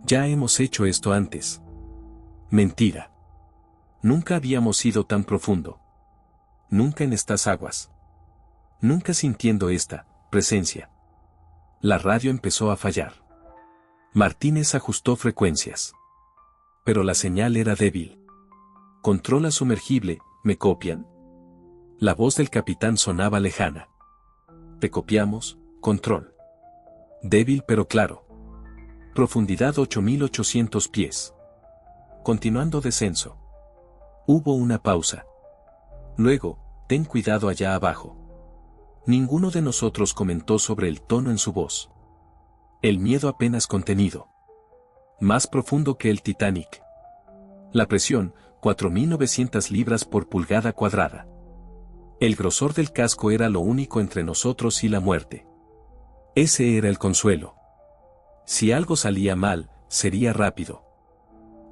Speaker 1: Ya hemos hecho esto antes. Mentira. Nunca habíamos ido tan profundo. Nunca en estas aguas. Nunca sintiendo esta presencia. La radio empezó a fallar. Martínez ajustó frecuencias. Pero la señal era débil. Controla sumergible, me copian. La voz del capitán sonaba lejana. Te copiamos, control. Débil pero claro. Profundidad 8.800 pies. Continuando descenso. Hubo una pausa. Luego, ten cuidado allá abajo. Ninguno de nosotros comentó sobre el tono en su voz. El miedo apenas contenido. Más profundo que el Titanic. La presión, 4.900 libras por pulgada cuadrada. El grosor del casco era lo único entre nosotros y la muerte. Ese era el consuelo. Si algo salía mal, sería rápido.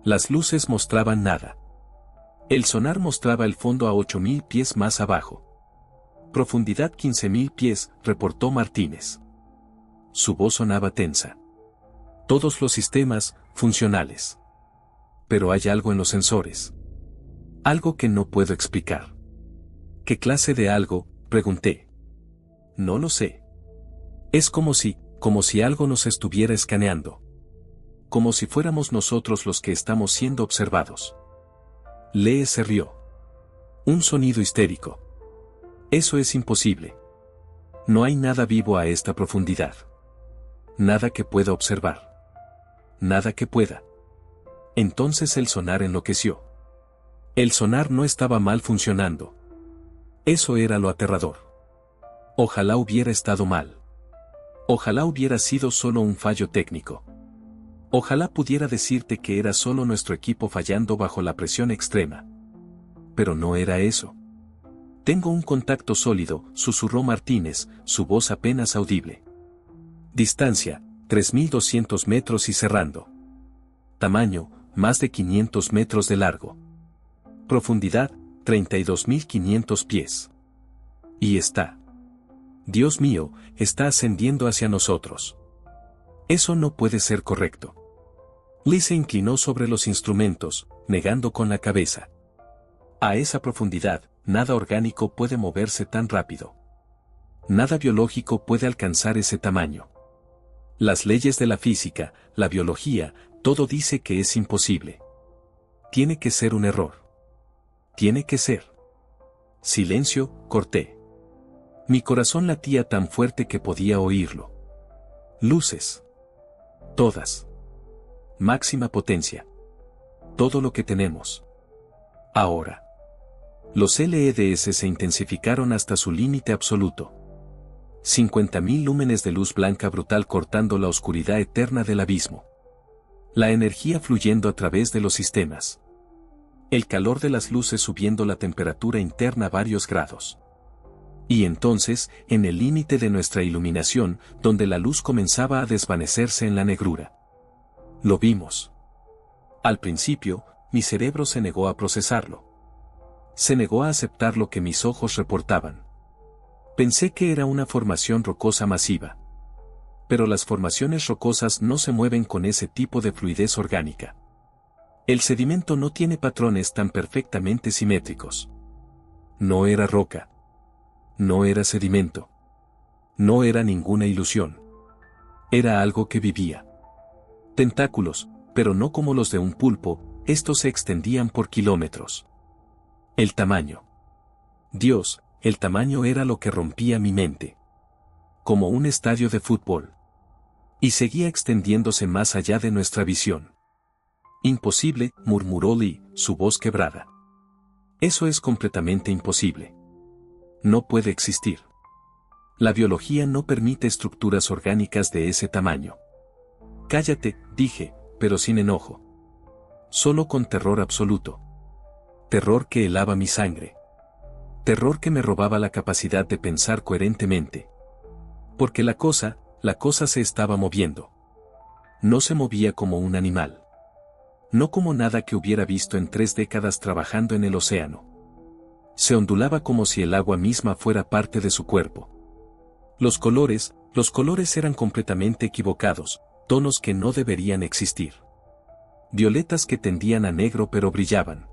Speaker 1: Las luces mostraban nada. El sonar mostraba el fondo a 8.000 pies más abajo. Profundidad 15.000 pies, reportó Martínez. Su voz sonaba tensa. Todos los sistemas, funcionales. Pero hay algo en los sensores. Algo que no puedo explicar. ¿Qué clase de algo?, pregunté. No lo sé. Es como si algo nos estuviera escaneando. Como si fuéramos nosotros los que estamos siendo observados. Lee se rió. Un sonido histérico. Eso es imposible. No hay nada vivo a esta profundidad. Nada que pueda observar. Nada que pueda. Entonces el sonar enloqueció. El sonar no estaba mal funcionando. Eso era lo aterrador. Ojalá hubiera estado mal. Ojalá hubiera sido solo un fallo técnico. Ojalá pudiera decirte que era solo nuestro equipo fallando bajo la presión extrema. Pero no era eso. Tengo un contacto sólido, susurró Martínez, su voz apenas audible. Distancia, 3.200 metros y cerrando. Tamaño, más de 500 metros de largo. Profundidad, 32.500 pies. Y está. Dios mío, está ascendiendo hacia nosotros. Eso no puede ser correcto. Lee se inclinó sobre los instrumentos, negando con la cabeza. A esa profundidad, nada orgánico puede moverse tan rápido. Nada biológico puede alcanzar ese tamaño. Las leyes de la física, la biología, todo dice que es imposible. Tiene que ser un error. Tiene que ser. Silencio, corté. Mi corazón latía tan fuerte que podía oírlo. Luces. Todas. Máxima potencia. Todo lo que tenemos. Ahora. Los LEDs se intensificaron hasta su límite absoluto. 50.000 lúmenes de luz blanca brutal cortando la oscuridad eterna del abismo. La energía fluyendo a través de los sistemas. El calor de las luces subiendo la temperatura interna a varios grados. Y entonces, en el límite de nuestra iluminación, donde la luz comenzaba a desvanecerse en la negrura. Lo vimos. Al principio, mi cerebro se negó a procesarlo. Se negó a aceptar lo que mis ojos reportaban. Pensé que era una formación rocosa masiva. Pero las formaciones rocosas no se mueven con ese tipo de fluidez orgánica. El sedimento no tiene patrones tan perfectamente simétricos. No era roca. No era sedimento. No era ninguna ilusión. Era algo que vivía. Tentáculos, pero no como los de un pulpo, estos se extendían por kilómetros. El tamaño. Dios, el tamaño era lo que rompía mi mente. Como un estadio de fútbol. Y seguía extendiéndose más allá de nuestra visión. Imposible, murmuró Lee, su voz quebrada. Eso es completamente imposible. No puede existir. La biología no permite estructuras orgánicas de ese tamaño. Cállate, dije, pero sin enojo. Solo con terror absoluto. Terror que helaba mi sangre. Terror que me robaba la capacidad de pensar coherentemente. Porque la cosa se estaba moviendo. No se movía como un animal. No como nada que hubiera visto en 3 décadas trabajando en el océano. Se ondulaba como si el agua misma fuera parte de su cuerpo. Los colores eran completamente equivocados, tonos que no deberían existir. Violetas que tendían a negro pero brillaban.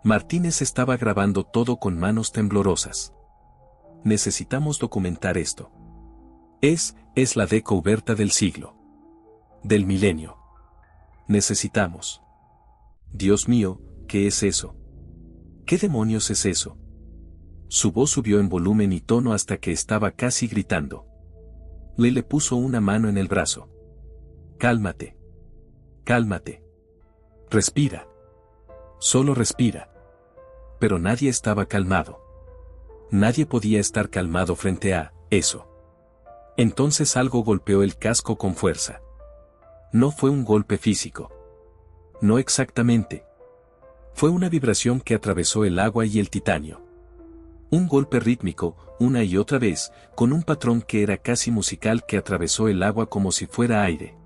Speaker 1: Martínez estaba grabando todo con manos temblorosas. Necesitamos documentar esto. Es la descubierta del siglo. Del milenio. Necesitamos. Dios mío, ¿qué es eso? ¿Qué demonios es eso? Su voz subió en volumen y tono hasta que estaba casi gritando. Le puso una mano en el brazo. Cálmate. Cálmate. Respira. Solo respira. Pero nadie estaba calmado. Nadie podía estar calmado frente a eso. Entonces algo golpeó el casco con fuerza. No fue un golpe físico. No exactamente. Fue una vibración que atravesó el agua y el titanio. Un golpe rítmico, una y otra vez, con un patrón que era casi musical que atravesó el agua como si fuera aire.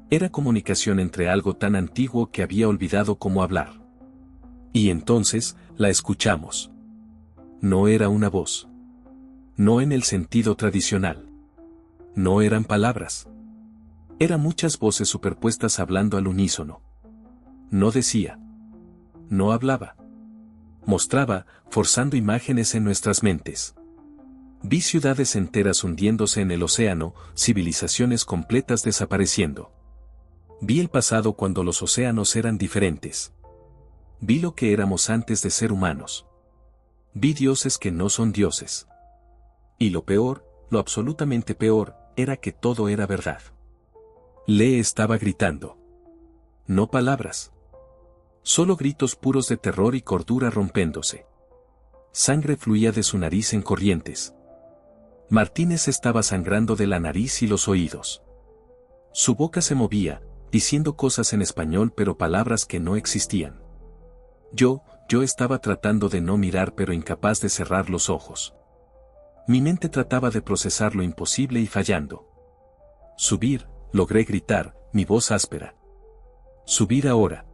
Speaker 1: Era comunicación entre algo tan antiguo que había olvidado cómo hablar. Y entonces, la escuchamos. No era una voz. No en el sentido tradicional. No eran palabras. Eran muchas voces superpuestas hablando al unísono. No decía. No hablaba. Mostraba, forzando imágenes en nuestras mentes. Vi ciudades enteras hundiéndose en el océano, civilizaciones completas desapareciendo. Vi el pasado cuando los océanos eran diferentes. Vi lo que éramos antes de ser humanos. Vi dioses que no son dioses. Y lo peor, lo absolutamente peor, era que todo era verdad. Le estaba gritando. No palabras. Solo gritos puros de terror y cordura rompiéndose. Sangre fluía de su nariz en corrientes. Martínez estaba sangrando de la nariz y los oídos. Su boca se movía, diciendo cosas en español pero palabras que no existían. Yo estaba tratando de no mirar pero incapaz de cerrar los ojos. Mi mente trataba de procesar lo imposible y fallando. Subir, logré gritar, mi voz áspera. Subir ahora.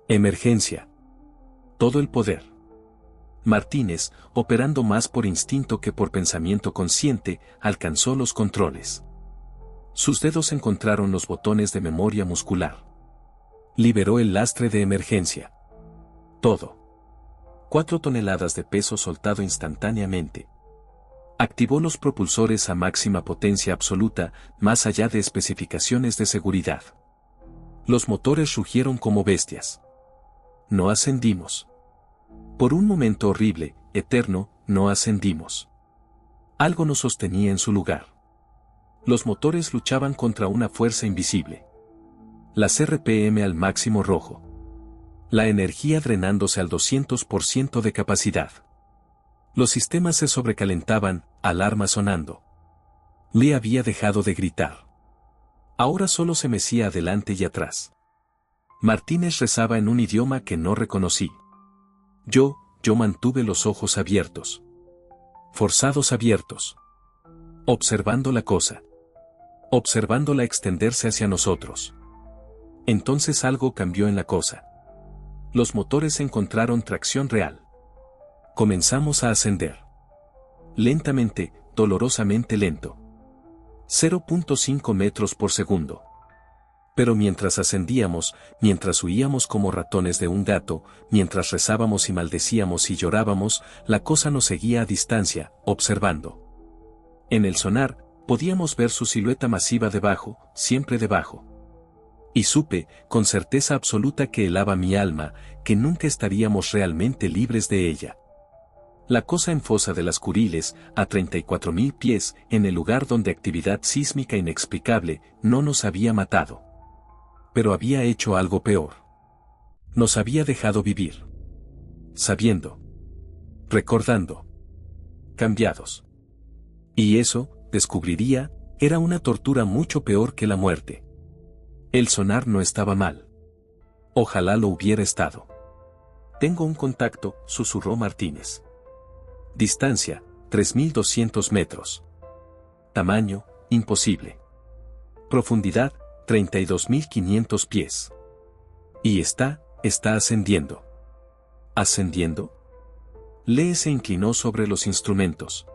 Speaker 1: Emergencia. Todo el poder. Martínez, operando más por instinto que por pensamiento consciente, alcanzó los controles. Sus dedos encontraron los botones de memoria muscular. Liberó el lastre de emergencia. Todo. 4 toneladas de peso soltado instantáneamente. Activó los propulsores a máxima potencia absoluta, más allá de especificaciones de seguridad. Los motores rugieron como bestias. No ascendimos. Por un momento horrible, eterno, no ascendimos. Algo nos sostenía en su lugar. Los motores luchaban contra una fuerza invisible. Las RPM al máximo rojo. La energía drenándose al 200% de capacidad. Los sistemas se sobrecalentaban, alarma sonando. Lee había dejado de gritar. Ahora solo se mecía adelante y atrás. Martínez rezaba en un idioma que no reconocí. Yo mantuve los ojos abiertos. Forzados abiertos. Observando la cosa. Observándola extenderse hacia nosotros. Entonces algo cambió en la cosa. Los motores encontraron tracción real. Comenzamos a ascender. Lentamente, dolorosamente lento. 0.5 metros por segundo. Pero mientras ascendíamos, mientras huíamos como ratones de un gato, mientras rezábamos y maldecíamos y llorábamos, la cosa nos seguía a distancia, observando. En el sonar, podíamos ver su silueta masiva debajo, siempre debajo. Y supe, con certeza absoluta que helaba mi alma, que nunca estaríamos realmente libres de ella. La cosa en Fosa de las Kuriles, a 34.000 pies, en el lugar donde actividad sísmica inexplicable, no nos había matado. Pero había hecho algo peor. Nos había dejado vivir. Sabiendo. Recordando. Cambiados. Y eso, descubriría, era una tortura mucho peor que la muerte. El sonar no estaba mal. Ojalá lo hubiera estado. Tengo un contacto, susurró Martínez. Distancia, 3.200 metros. Tamaño, imposible. Profundidad, 32.500 pies. Y está ascendiendo. ¿Ascendiendo? Lee se inclinó sobre los instrumentos.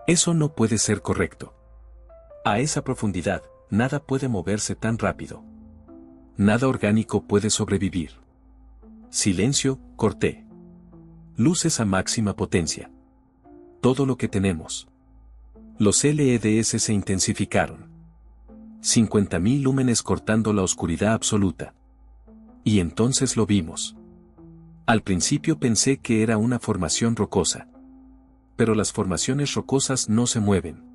Speaker 1: Eso no puede ser correcto. A esa profundidad, nada puede moverse tan rápido. Nada orgánico puede sobrevivir. Silencio, corté. Luces a máxima potencia. Todo lo que tenemos. Los LEDs se intensificaron. 50.000 lúmenes cortando la oscuridad absoluta. Y entonces lo vimos. Al principio pensé que era una formación rocosa. Pero las formaciones rocosas no se mueven.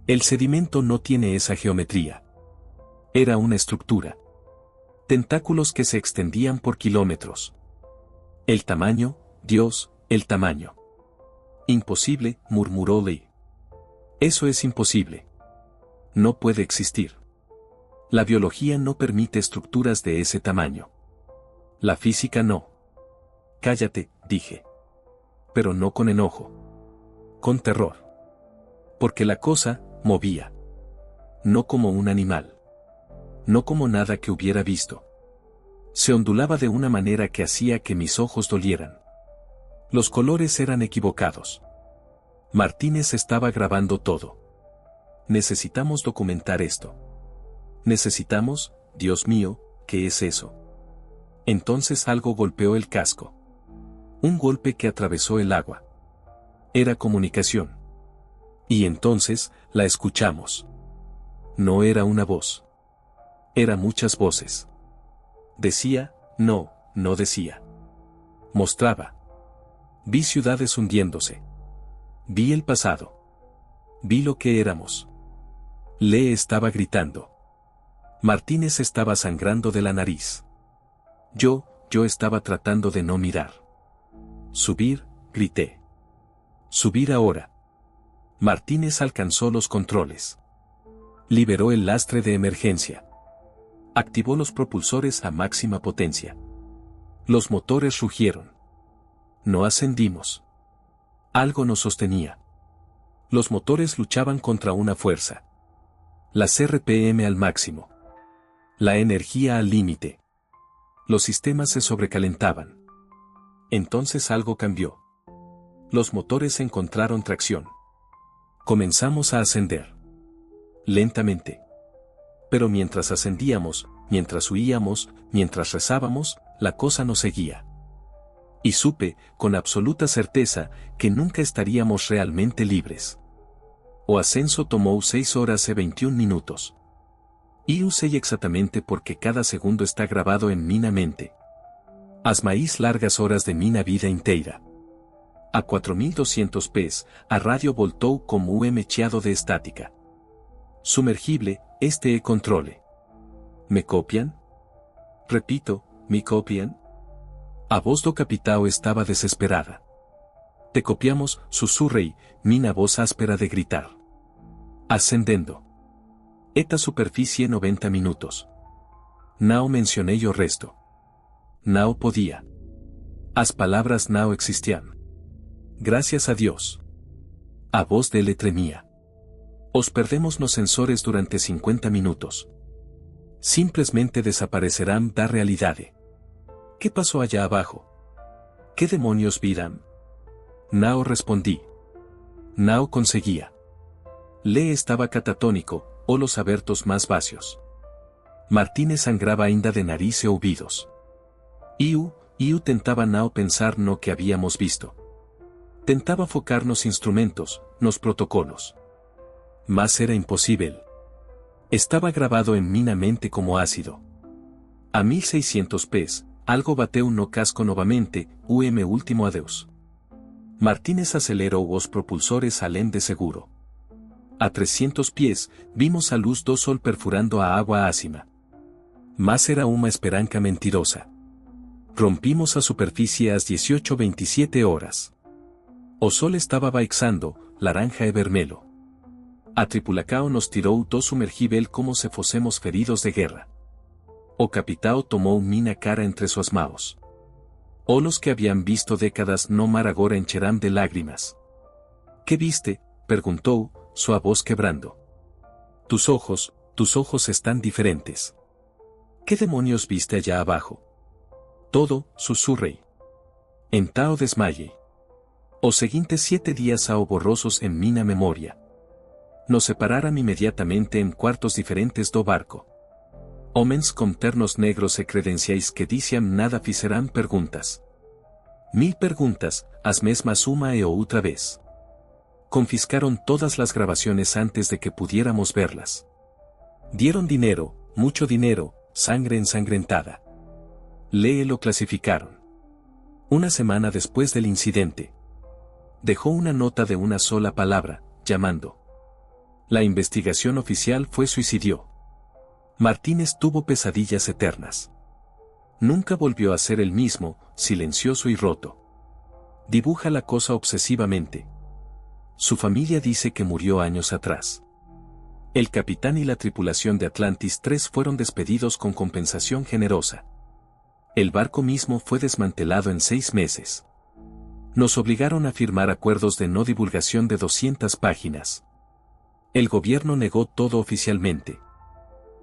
Speaker 1: El sedimento no tiene esa geometría. Era una estructura. Tentáculos que se extendían por kilómetros. El tamaño, Dios, el tamaño. Imposible, murmuró Lee. Eso es imposible. No puede existir. La biología no permite estructuras de ese tamaño. La física no. Cállate, dije. Pero no con enojo. Con terror. Porque la cosa, movía. No como un animal. No como nada que hubiera visto. Se ondulaba de una manera que hacía que mis ojos dolieran. Los colores eran equivocados. Martínez estaba grabando todo. Necesitamos documentar esto. Necesitamos, Dios mío, ¿qué es eso? Entonces algo golpeó el casco. Un golpe que atravesó el agua. Era comunicación. Y entonces, la escuchamos. No era una voz. Eran muchas voces. Decía, no decía. Mostraba. Vi ciudades hundiéndose. Vi el pasado. Vi lo que éramos. Lee estaba gritando. Martínez estaba sangrando de la nariz. Yo estaba tratando de no mirar. Subir, grité. Subir ahora. Martínez alcanzó los controles. Liberó el lastre de emergencia. Activó los propulsores a máxima potencia. Los motores rugieron. No ascendimos. Algo nos sostenía. Los motores luchaban contra una fuerza. Las RPM al máximo. La energía al límite. Los sistemas se sobrecalentaban. Entonces algo cambió. Los motores encontraron tracción. Comenzamos a ascender. Lentamente. Pero mientras ascendíamos, mientras huíamos, mientras rezábamos, la cosa nos seguía. Y supe, con absoluta certeza, que nunca estaríamos realmente libres. O ascenso tomó 6 horas y 21 minutos. Y usé exactamente porque cada segundo está grabado en mina mente. Asmaís largas horas de mina vida inteira. A 4200 pes, a radio voltou como mecheado de estática. Sumergible, este controle. ¿Me copian? Repito, ¿me copian? A voz do capitao estaba desesperada. Te copiamos, susurrei, mina voz áspera de gritar. Ascendendo. Eta superficie 90 minutos. Nao mencioné yo resto. Nao podía. As palabras nao existían. Gracias a Dios. A voz de le tremía. Os perdemos los sensores durante 50 minutos. Simplemente desaparecerán da realidade. ¿Qué pasó allá abajo? ¿Qué demonios viran? Nao respondí. Nao conseguía. Le estaba catatónico, o los abertos más vacios. Martínez sangraba ainda de nariz e ouvidos. Iu tentaba Nao pensar no que habíamos visto. Tentaba focar nos instrumentos, nos protocolos. Mas era imposible. Estaba grabado en mina mente como ácido. A 1600 pes, algo bateu no casco novamente, último adeus. Martínez aceleró os propulsores além de seguro. A 300 pies, vimos a luz do sol perfurando a agua ácima. Mas era una esperanza mentirosa. Rompimos a superficie às 18:27 horas. O sol estaba baixando, laranja e vermelo. A tripulacao nos tirou do sumergível como se fósemos feridos de guerra. O capitao tomou mina cara entre suas maos. O los que habían visto décadas no mar agora encherán de lágrimas. ¿Qué viste? Preguntó, su voz quebrando. Tus ojos están diferentes. ¿Qué demonios viste allá abajo? Todo, susurrei. Entao desmayei. Os seguintes 7 días ao borrosos en mina memoria. Nos separaran inmediatamente en cuartos diferentes do barco. Homens con ternos negros e credenciais que diciam nada fixerán perguntas. 1000 perguntas, as mesmas uma e outra vez. Confiscaron todas las grabaciones antes de que pudiéramos verlas. Dieron dinero, mucho dinero, sangre ensangrentada. Lo clasificaron. Una semana después del incidente. Dejó una nota de una sola palabra, llamando. La investigación oficial fue suicidio. Martínez tuvo pesadillas eternas. Nunca volvió a ser el mismo, silencioso y roto. Dibuja la cosa obsesivamente. Su familia dice que murió años atrás. El capitán y la tripulación de Atlantis 3 fueron despedidos con compensación generosa. El barco mismo fue desmantelado en 6 meses. Nos obligaron a firmar acuerdos de no divulgación de 200 páginas. El gobierno negó todo oficialmente.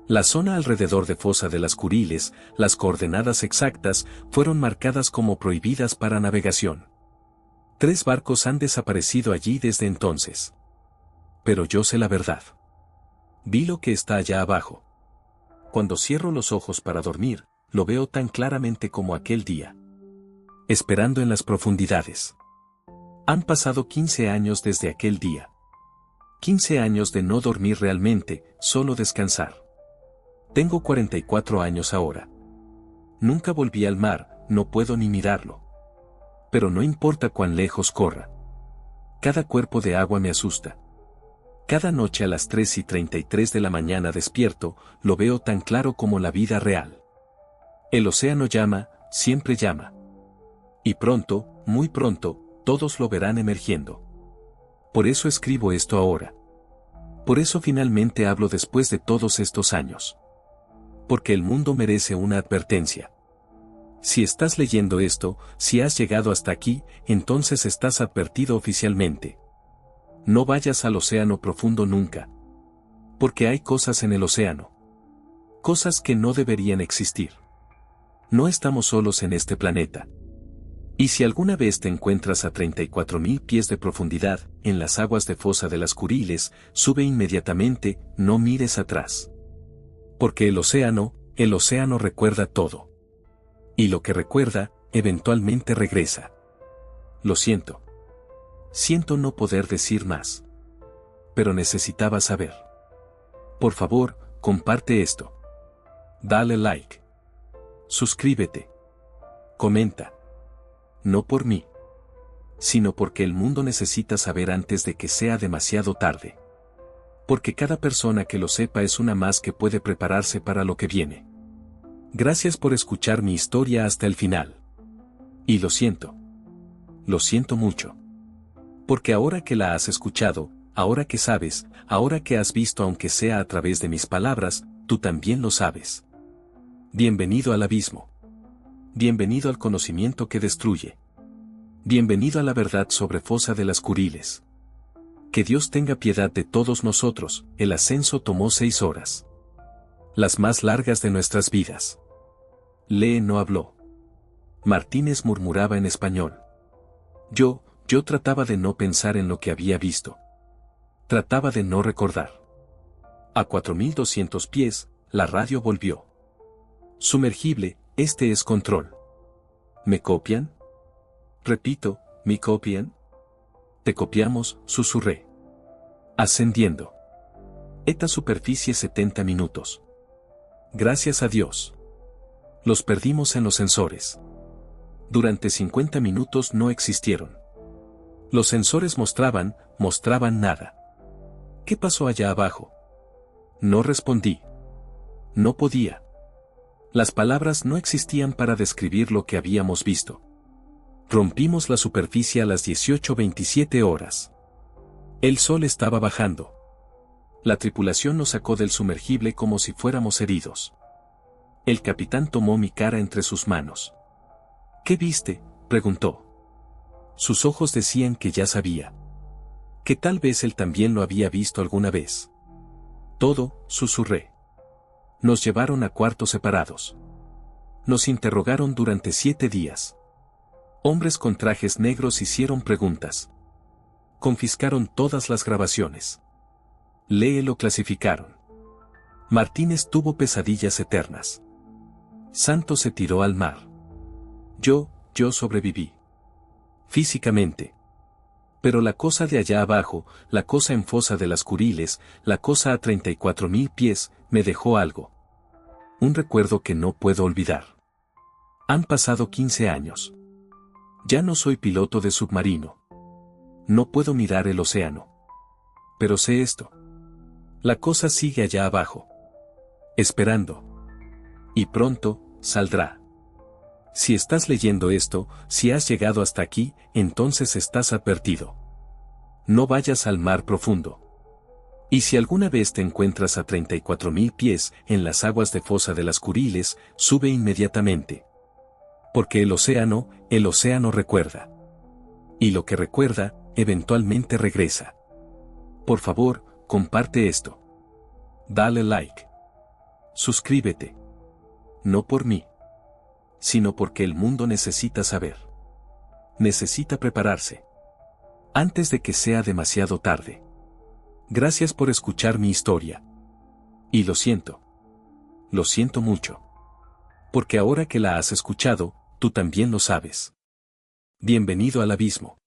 Speaker 1: La zona alrededor de Fosa de las Kuriles, las coordenadas exactas, fueron marcadas como prohibidas para navegación. 3 barcos han desaparecido allí desde entonces. Pero yo sé la verdad. Vi lo que está allá abajo. Cuando cierro los ojos para dormir, lo veo tan claramente como aquel día. Esperando en las profundidades. Han pasado 15 años desde aquel día. 15 años de no dormir realmente, solo descansar. Tengo 44 años ahora. Nunca volví al mar, no puedo ni mirarlo. Pero no importa cuán lejos corra. Cada cuerpo de agua me asusta. Cada noche a las 3:33 de la mañana despierto, lo veo tan claro como la vida real. El océano llama, siempre llama. Y pronto, muy pronto, todos lo verán emergiendo. Por eso escribo esto ahora. Por eso finalmente hablo después de todos estos años. Porque el mundo merece una advertencia. Si estás leyendo esto, si has llegado hasta aquí, entonces estás advertido oficialmente. No vayas al océano profundo nunca. Porque hay cosas en el océano. Cosas que no deberían existir. No estamos solos en este planeta. Y si alguna vez te encuentras a 34.000 pies de profundidad, en las aguas de Fosa de las Kuriles, sube inmediatamente, no mires atrás. Porque el océano recuerda todo. Y lo que recuerda, eventualmente regresa. Lo siento. Siento no poder decir más. Pero necesitaba saber. Por favor, comparte esto. Dale like. Suscríbete. Comenta. No por mí. Sino porque el mundo necesita saber antes de que sea demasiado tarde. Porque cada persona que lo sepa es una más que puede prepararse para lo que viene. Gracias por escuchar mi historia hasta el final. Y lo siento. Lo siento mucho. Porque ahora que la has escuchado, ahora que sabes, ahora que has visto aunque sea a través de mis palabras, tú también lo sabes. Bienvenido al abismo. Bienvenido al conocimiento que destruye. Bienvenido a la verdad sobre Fosa de las Kuriles. Que Dios tenga piedad de todos nosotros, el ascenso tomó 6 horas. Las más largas de nuestras vidas. Lee no habló. Martínez murmuraba en español. Yo trataba de no pensar en lo que había visto. Trataba de no recordar. A 4.200 pies, la radio volvió. Sumergible, este es control. ¿Me copian? Repito, ¿me copian? Te copiamos, susurré. Ascendiendo. Eta superficie 70 minutos. Gracias a Dios. Los perdimos en los sensores. Durante 50 minutos no existieron. Los sensores mostraban nada. ¿Qué pasó allá abajo? No respondí. No podía. Las palabras no existían para describir lo que habíamos visto. Rompimos la superficie a las 18:27 horas. El sol estaba bajando. La tripulación nos sacó del sumergible como si fuéramos heridos. El capitán tomó mi cara entre sus manos. ¿Qué viste?, preguntó. Sus ojos decían que ya sabía. Que tal vez él también lo había visto alguna vez. Todo, susurré. Nos llevaron a cuartos separados. Nos interrogaron durante 7 días. Hombres con trajes negros hicieron preguntas. Confiscaron todas las grabaciones. Lo clasificaron. Martínez tuvo pesadillas eternas. Santos se tiró al mar. Yo sobreviví. Físicamente. Pero la cosa de allá abajo, la cosa en Fosa de las Kuriles, la cosa a 34.000 pies, me dejó algo. Un recuerdo que no puedo olvidar. Han pasado 15 años. Ya no soy piloto de submarino. No puedo mirar el océano. Pero sé esto. La cosa sigue allá abajo. Esperando. Y pronto, saldrá. Si estás leyendo esto, si has llegado hasta aquí, entonces estás advertido. No vayas al mar profundo. Y si alguna vez te encuentras a 34.000 pies en las aguas de Fosa de las Kuriles, sube inmediatamente. Porque el océano recuerda. Y lo que recuerda, eventualmente regresa. Por favor, comparte esto. Dale like. Suscríbete. No por mí, sino porque el mundo necesita saber. Necesita prepararse. Antes de que sea demasiado tarde. Gracias por escuchar mi historia. Y lo siento. Lo siento mucho. Porque ahora que la has escuchado, tú también lo sabes. Bienvenido al abismo.